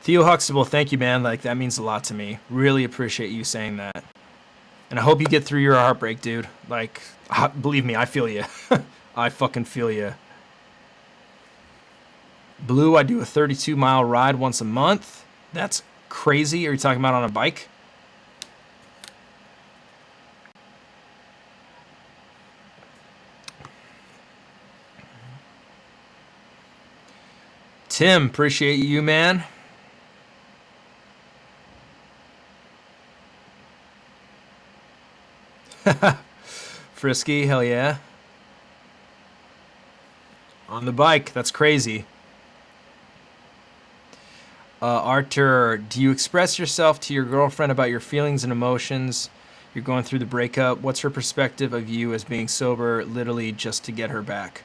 Theo Huxtable, thank you, man. Like, that means a lot to me. Really appreciate you saying that. And I hope you get through your heartbreak, dude. Like, believe me, I feel you. I fucking feel you. Blue, I do a 32-mile ride once a month. That's crazy. Are you talking about on a bike? Tim, appreciate you, man. Frisky, hell yeah. On the bike, that's crazy. Arthur, do you express yourself to your girlfriend about your feelings and emotions? You're going through the breakup. What's her perspective of you as being sober, literally just to get her back?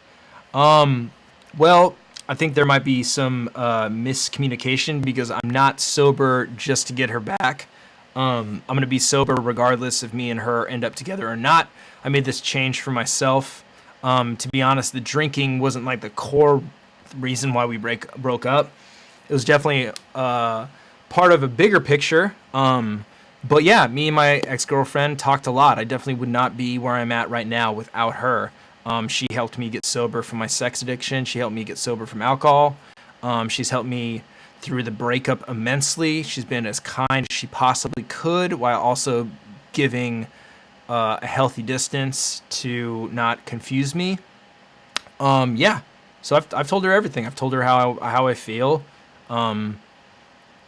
Well, I think there might be some miscommunication because I'm not sober just to get her back. I'm going to be sober regardless if me and her end up together or not. I made this change for myself. To be honest, the drinking wasn't like the core reason why we broke up. It was definitely part of a bigger picture. But yeah, me and my ex-girlfriend talked a lot. I definitely would not be where I'm at right now without her. She helped me get sober from my sex addiction. She helped me get sober from alcohol. She's helped me through the breakup immensely. She's been as kind as she possibly could while also giving a healthy distance to not confuse me. Yeah. So I've told her everything. I've told her how I feel in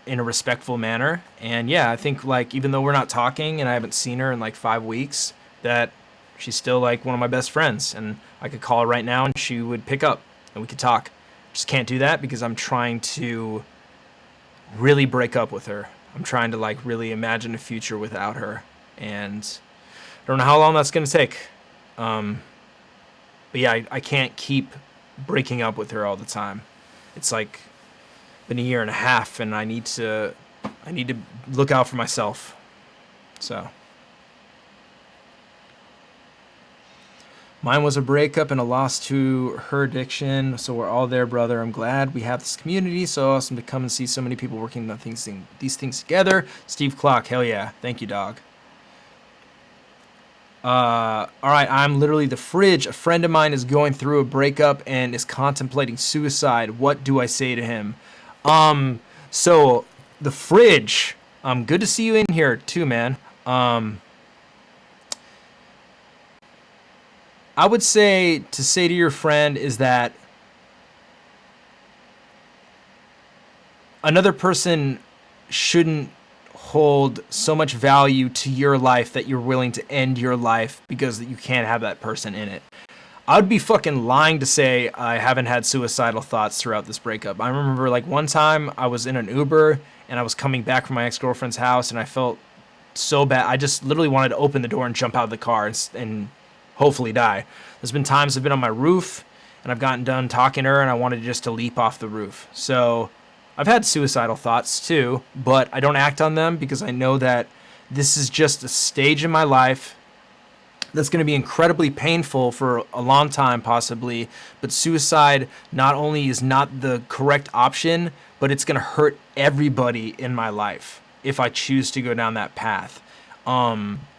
a respectful manner. And yeah, I think like even though we're not talking and I haven't seen her in like 5 weeks, that she's still like one of my best friends, and I could call her right now and she would pick up and we could talk. Just can't do that because I'm trying to really break up with her. I'm trying to like really imagine a future without her, and I don't know how long that's going to take. But yeah, I can't keep breaking up with her all the time. It's like been a year and a half, and I need to look out for myself. So mine was a breakup and a loss to her addiction. So we're all there, brother. I'm glad we have this community. So awesome to come and see so many people working on these things together. Steve Clock, hell yeah. Thank you, dog. All right, I'm literally the fridge. A friend of mine is going through a breakup and is contemplating suicide. What do I say to him? So the fridge. Good to see you in here too, man. I would say to say to your friend is that another person shouldn't hold so much value to your life that you're willing to end your life because you can't have that person in it. I would be fucking lying to say I haven't had suicidal thoughts throughout this breakup. I remember like one time I was in an Uber and I was coming back from my ex-girlfriend's house and I felt so bad. I just literally wanted to open the door and jump out of the car and hopefully die. There's been times I've been on my roof and I've gotten done talking to her and I wanted just to leap off the roof. So I've had suicidal thoughts too, but I don't act on them because I know that this is just a stage in my life that's going to be incredibly painful for a long time possibly, but suicide not only is not the correct option, but it's going to hurt everybody in my life if I choose to go down that path.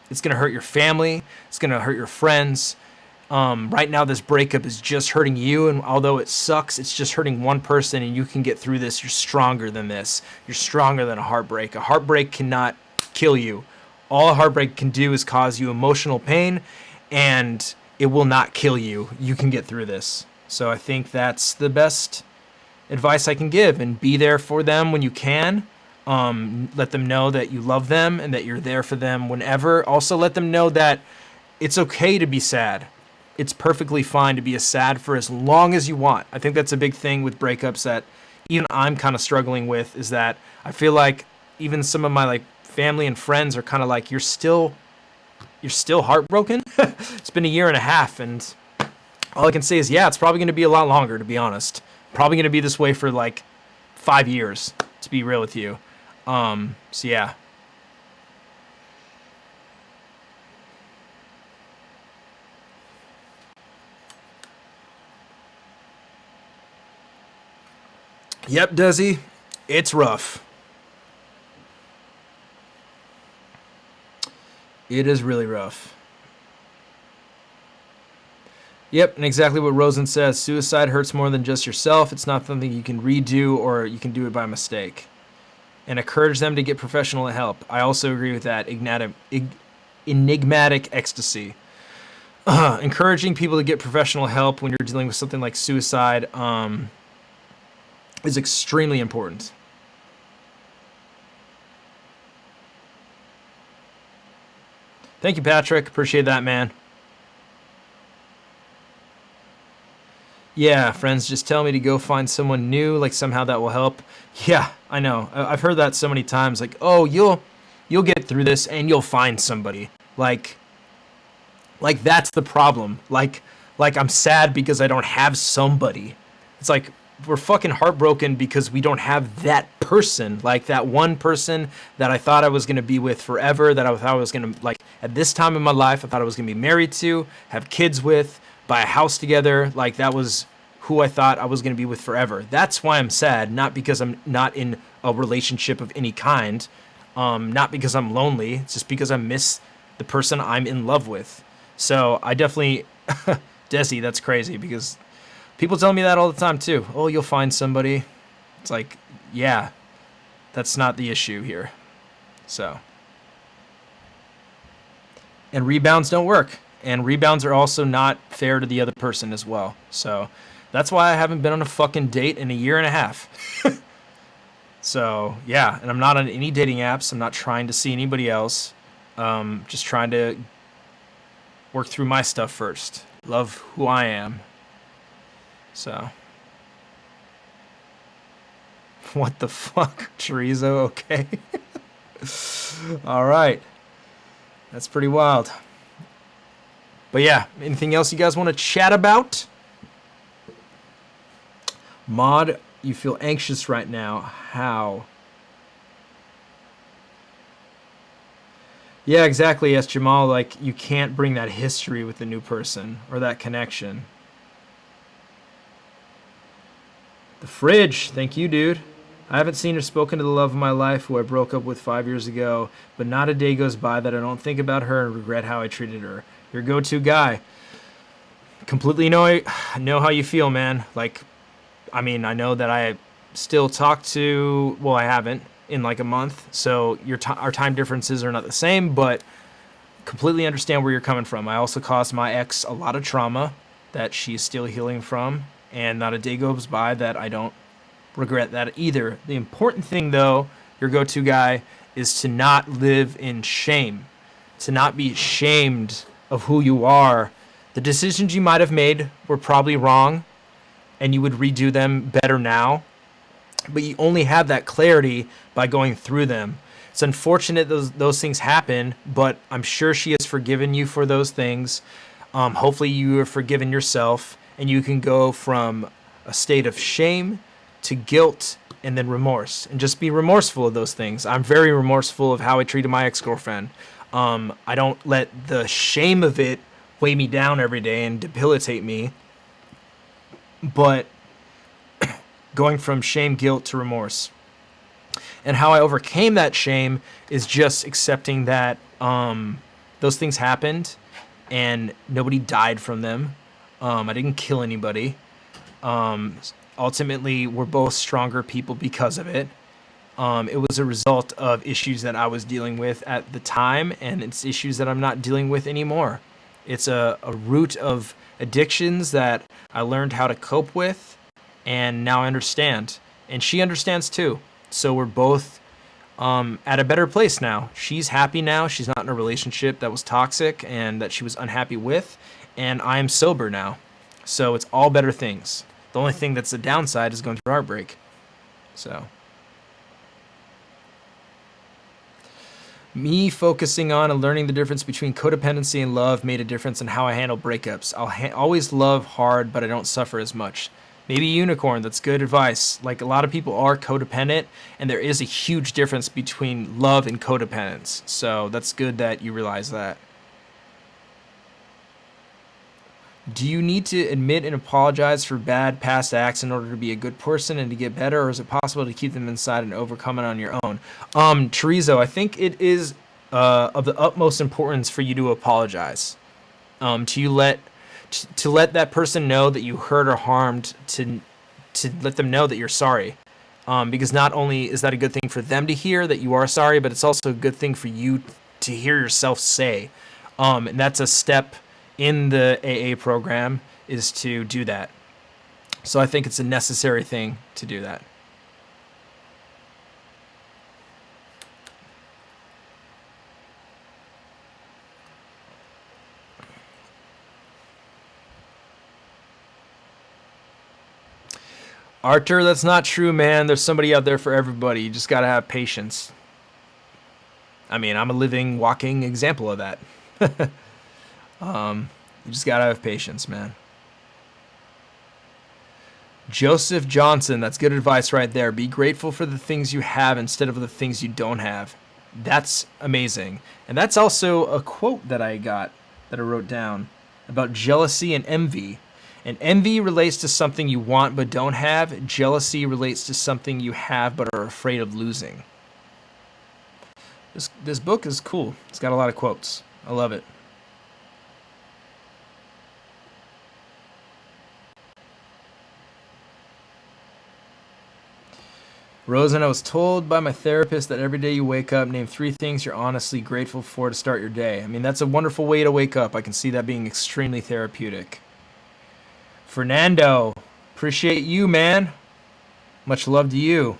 It's going to hurt your family. It's going to hurt your friends. Right now, this breakup is just hurting you, and although it sucks, it's just hurting one person, and you can get through this. You're stronger than this. You're stronger than a heartbreak. A heartbreak cannot kill you. All a heartbreak can do is cause you emotional pain, and it will not kill you. You can get through this. So I think that's the best advice I can give, and be there for them when you can. Let them know that you love them and that you're there for them whenever. Also let them know that it's okay to be sad. It's perfectly fine to be sad for as long as you want. I think that's a big thing with breakups, that even I'm kind of struggling with is that I feel like even some of my like family and friends are kind of like, you're still heartbroken. It's been a year and a half, and all I can say is, yeah, it's probably going to be a lot longer, to be honest. Probably going to be this way for like 5 years, to be real with you. So yeah. Yep, Desi, it's rough. It is really rough. Yep, and exactly what Rosen says. Suicide hurts more than just yourself. It's not something you can redo, or you can do it by mistake. And encourage them to get professional help. I also agree with that. Enigmatic ecstasy. Encouraging people to get professional help when you're dealing with something like suicide is extremely important. Thank you, Patrick. Appreciate that, man. Yeah, friends just tell me to go find someone new, like somehow that will help. Yeah, I know. I've heard that so many times. Like, oh, you'll get through this and you'll find somebody. Like that's the problem. Like I'm sad because I don't have somebody. It's like we're fucking heartbroken because we don't have that person, like that one person that I thought I was going to be with forever, that I thought I was going to, like, at this time in my life, I thought I was going to be married to, have kids with, buy a house together. Like, that was who I thought I was going to be with forever. That's why I'm sad, not because I'm not in a relationship of any kind, not because I'm lonely. It's just because I miss the person I'm in love with. So I definitely, Desi, that's crazy because people tell me that all the time too. Oh, you'll find somebody. It's like, yeah, that's not the issue here. So, and rebounds don't work. And rebounds are also not fair to the other person as well. So that's why I haven't been on a fucking date in a year and a half. So yeah, and I'm not on any dating apps. I'm not trying to see anybody else. Just trying to work through my stuff first. Love who I am. So. What the fuck? Chorizo, okay. All right. That's pretty wild. But yeah, anything else you guys want to chat about? Maud, you feel anxious right now. How? Yeah, exactly. Yes, Jamal, like, you can't bring that history with the new person or that connection. The fridge. Thank you, dude. I haven't seen or spoken to the love of my life who I broke up with 5 years ago, but not a day goes by that I don't think about her and regret how I treated her. Your go-to guy. Completely know how you feel, man. Like, I mean, I know that I still talk to, well, I haven't in like a month, so our time differences are not the same, but completely understand where you're coming from. I also caused my ex a lot of trauma that she's still healing from, and not a day goes by that I don't regret that either. The important thing, though, your go-to guy, is to not live in shame, to not be ashamed of who you are. The decisions you might have made were probably wrong, and you would redo them better now, but you only have that clarity by going through them. It's unfortunate those things happen, but I'm sure she has forgiven you for those things. Hopefully you have forgiven yourself, and you can go from a state of shame to guilt and then remorse, and just be remorseful of those things. I'm very remorseful of how I treated my ex-girlfriend. I don't let the shame of it weigh me down every day and debilitate me, but going from shame, guilt to remorse. And how I overcame that shame is just accepting that those things happened and nobody died from them. I didn't kill anybody. Ultimately, we're both stronger people because of it. It was a result of issues that I was dealing with at the time, and it's issues that I'm not dealing with anymore. It's a root of addictions that I learned how to cope with, and now I understand. And she understands too. So we're both at a better place now. She's happy now. She's not in a relationship that was toxic and that she was unhappy with, and I am sober now. So it's all better things. The only thing that's the downside is going through heartbreak. So me focusing on and learning the difference between codependency and love made a difference in how I handle breakups. I'll always love hard, but I don't suffer as much. Maybe unicorn, that's good advice. Like, a lot of people are codependent, and there is a huge difference between love and codependence. So that's good that you realize that. Do you need to admit and apologize for bad past acts in order to be a good person and to get better, or is it possible to keep them inside and overcome it on your own? Chorizo, I think it is of the utmost importance for you to apologize. To let that person know that you hurt or harmed, to let them know that you're sorry. Because not only is that a good thing for them to hear that you are sorry, but it's also a good thing for you to hear yourself say. And that's a step in the AA program, is to do that. So I think it's a necessary thing to do that. Arthur, that's not true, man. There's somebody out there for everybody. You just got to have patience. I mean, I'm a living, walking example of that. You just gotta have patience, man. Joseph Johnson, that's good advice right there. Be grateful for the things you have instead of the things you don't have. That's amazing. And that's also a quote that I wrote down about jealousy and envy. And envy relates to something you want but don't have. Jealousy relates to something you have but are afraid of losing. This book is cool. It's got a lot of quotes. I love it. Rosen, I was told by my therapist that every day you wake up, name 3 things you're honestly grateful for to start your day. I mean, that's a wonderful way to wake up. I can see that being extremely therapeutic. Fernando, appreciate you, man. Much love to you.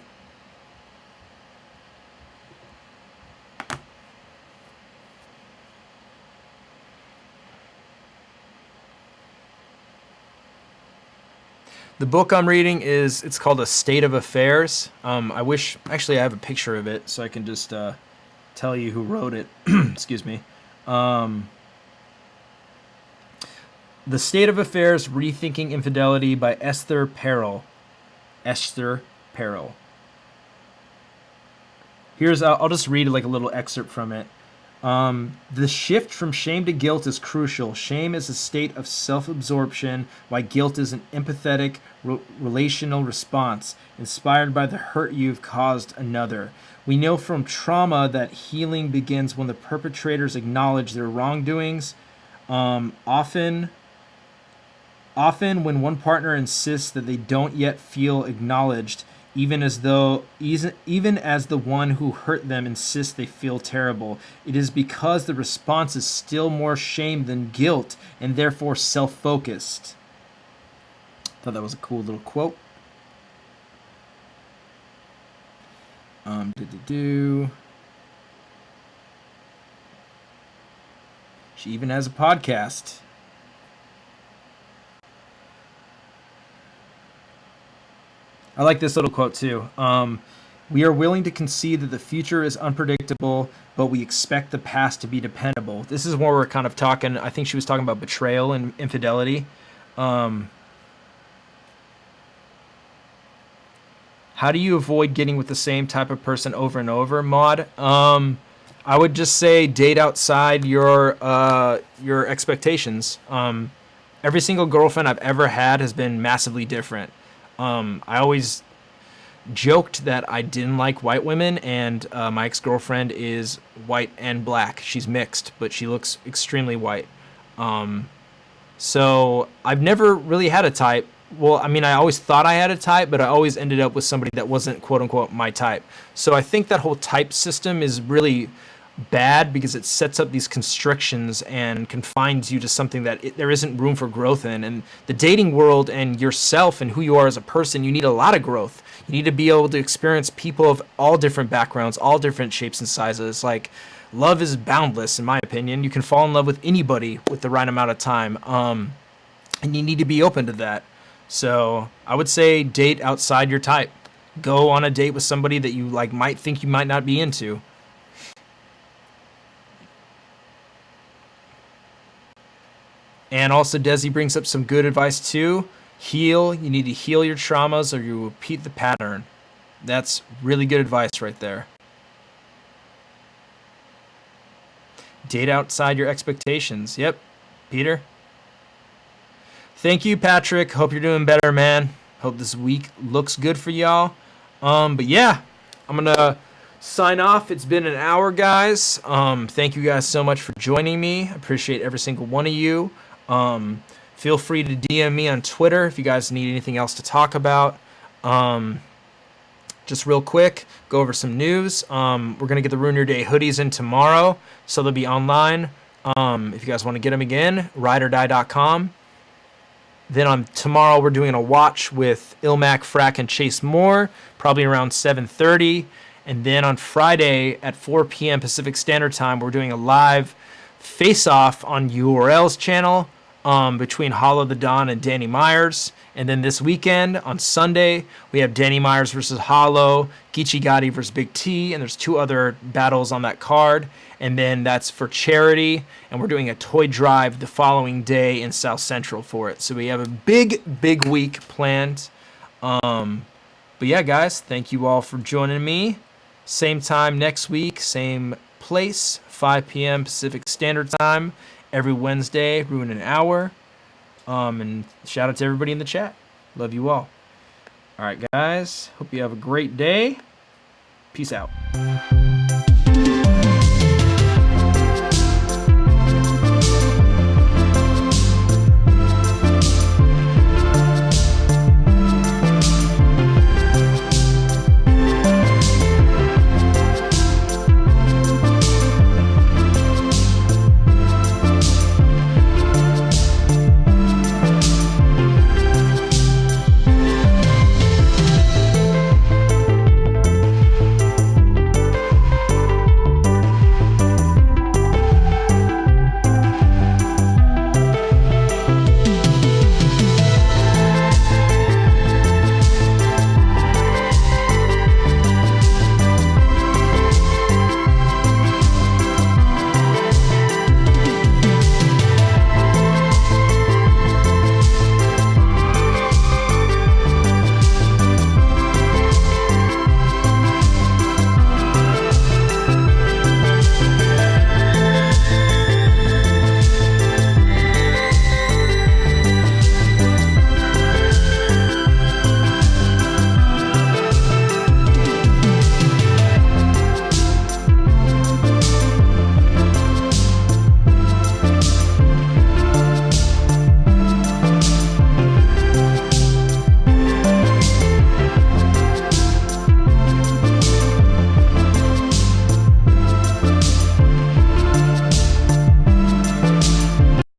The book I'm reading it's called A State of Affairs. Actually I have a picture of it so I can just tell you who wrote it. Excuse me. The State of Affairs, Rethinking Infidelity by Esther Perel. Esther Perel. I'll just read like a little excerpt from it. The shift from shame to guilt is crucial. Shame is a state of self-absorption, while guilt is an empathetic, relational response, inspired by the hurt you've caused another. We know from trauma that healing begins when the perpetrators acknowledge their wrongdoings. Often when one partner insists that they don't yet feel acknowledged, even as the one who hurt them insists they feel terrible, it is because the response is still more shame than guilt, and therefore self-focused. Thought that was a cool little quote. She even has a podcast. I like this little quote too. We are willing to concede that the future is unpredictable, but we expect the past to be dependable. This is where we're kind of talking, I think she was talking about betrayal and infidelity. How do you avoid getting with the same type of person over and over, Maud? I would just say date outside your expectations. Every single girlfriend I've ever had has been massively different. I always joked that I didn't like white women, and my ex-girlfriend is white and black. She's mixed, but she looks extremely white. So I've never really had a type. Well, I mean, I always thought I had a type, but I always ended up with somebody that wasn't quote-unquote my type. So I think that whole type system is really bad because it sets up these constrictions and confines you to something that there isn't room for growth in. And the dating world and yourself and who you are as a person, you need a lot of growth. You need to be able to experience people of all different backgrounds, all different shapes and sizes. Like, love is boundless, in my opinion. You can fall in love with anybody with the right amount of time. And you need to be open to that. So I would say date outside your type. Go on a date with somebody that you like might think you might not be into. And also, Desi brings up some good advice too. Heal. You need to heal your traumas or you repeat the pattern. That's really good advice right there. Date outside your expectations. Yep, Peter. Thank you, Patrick. Hope you're doing better, man. Hope this week looks good for y'all. But yeah, I'm going to sign off. It's been an hour, guys. Thank you guys so much for joining me. I appreciate every single one of you. Feel free to DM me on Twitter if you guys need anything else to talk about. Just real quick, go over some news. We're going to get the Ruin Your Day hoodies in tomorrow, so they'll be online. If you guys want to get them again, rideordie.com. Then on tomorrow, we're doing a watch with Ilmac, Frack, and Chase Moore, probably around 7:30. And then on Friday at 4 p.m. Pacific Standard Time, we're doing a live face-off on URL's channel between Hollow the Don and Danny Myers. And then this weekend, on Sunday, we have Danny Myers versus Hollow, Geechee Gotti versus Big T, and there's 2 other battles on that card. And then that's for charity, and we're doing a toy drive the following day in South Central for it. So we have a big week planned. But yeah, guys, thank you all for joining me. Same time next week, same place, 5 p.m. Pacific Standard Time, every Wednesday, ruin an hour. And shout out to everybody in the chat. Love you all. All right, guys. Hope you have a great day. Peace out.